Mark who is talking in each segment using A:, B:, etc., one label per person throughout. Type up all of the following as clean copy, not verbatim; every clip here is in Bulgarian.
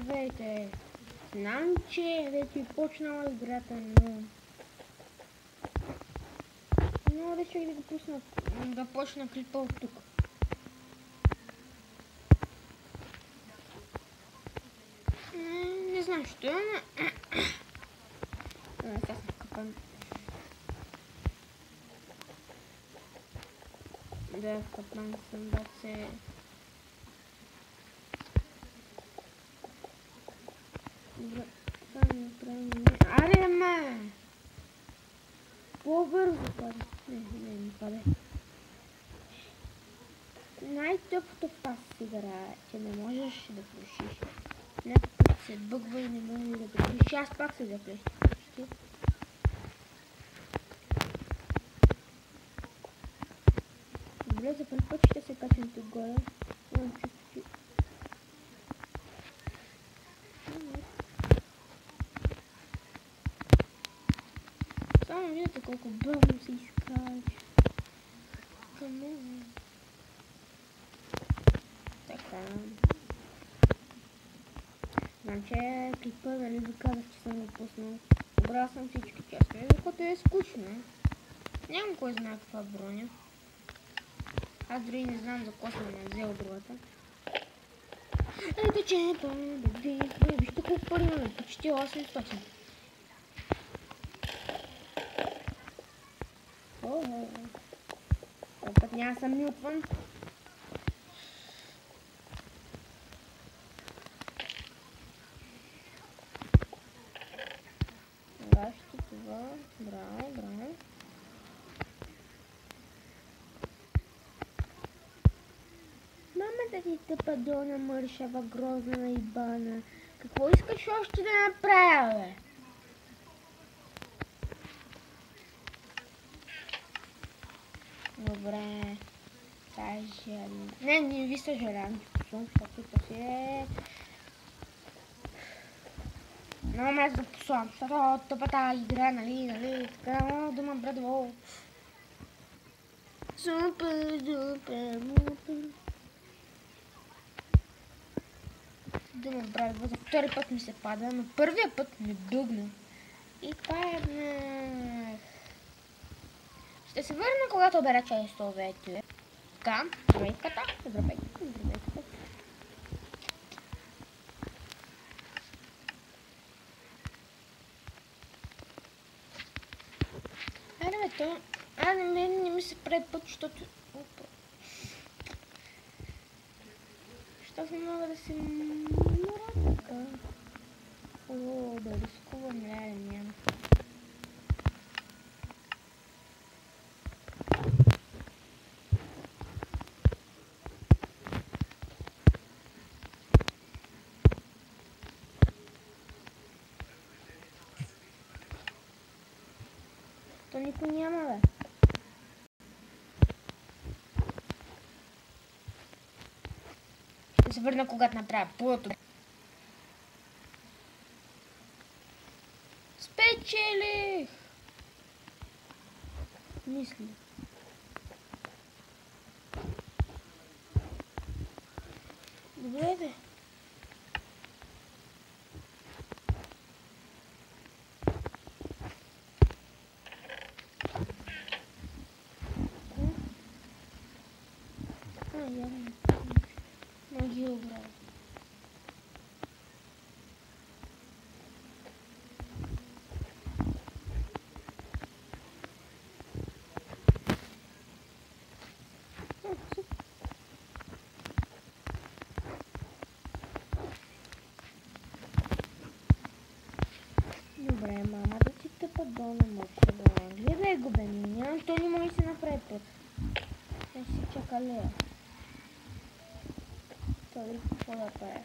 A: Здравейте! Знам, че вече е почнала играта, но реших да го пусна, да почна клипа от тук. Не знам, що е, но... Сега съм вкъпан. Да, вкъпан съм, баце. Добре, това не направим. Аре, ма! По-бързо паде. Не паде. Най-тъпото в тази игра е, че не можеш да пушиш. Някакъв се бъгва и не може да пушиш. Аз пак се заплеща почти. Добре, за първи път ще се качим тук горе. Имам чувство, че... Само видите колко бързо се изкача. Така. Знам, че клипа, нали ви казах, че съм го пуснал. Обрал съм всички части, защото е скучно. Нямам кой знае каква броня. Аз дори не знам за какво съм взел другата. Ето че вижте колко пари имаме, почти 800. Път няма съм мютван. Бащи това. Браво, браво. Мамата ти тъпа дона мършава, грозна на ибана. Какво искаш още да направя, бе? Добре. Не ви съжалявам, че пусвам, защото то си е... Много ме да пусвам, защото тъпата игра, нали, така, дума брадво. Супер, супер, дума брадво, за втори път ми се пада, но първия път ми бъгна. И паднах. Ще се върна, когато обера честовете. Така, здравейката. Айде бе, то... не ми се прави път, защото... Защото не мога да се мора така. Да рискувам, няма. То никой няма, бе. Ще се върна, когато направя пулото. Спечелих! Мисля. Добре, бе. Явно. Но ги обрал. Добре, мама, да ти тъпа долу мършава. Гледай го, бе, нямам, то не може да се направи път. Ще си чака лея. Той какво да прави?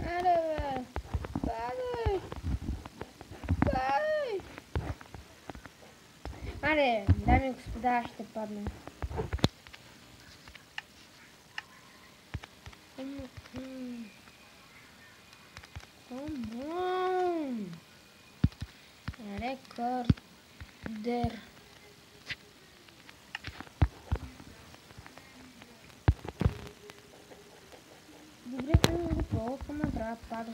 A: Hello. Аре, дами и господа, ще падна. Рекордер. Добре, това не го пробвам, но трябва да пада.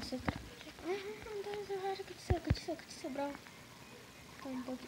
A: Се тръпче. Да, заважа, качи се, браво. Там пъти.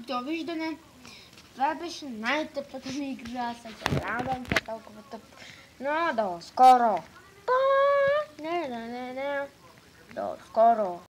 A: Довиждане. Това беше най-тъпата ми игра. Съжалявам, че е толкова тъп. Но до скоро. До скоро.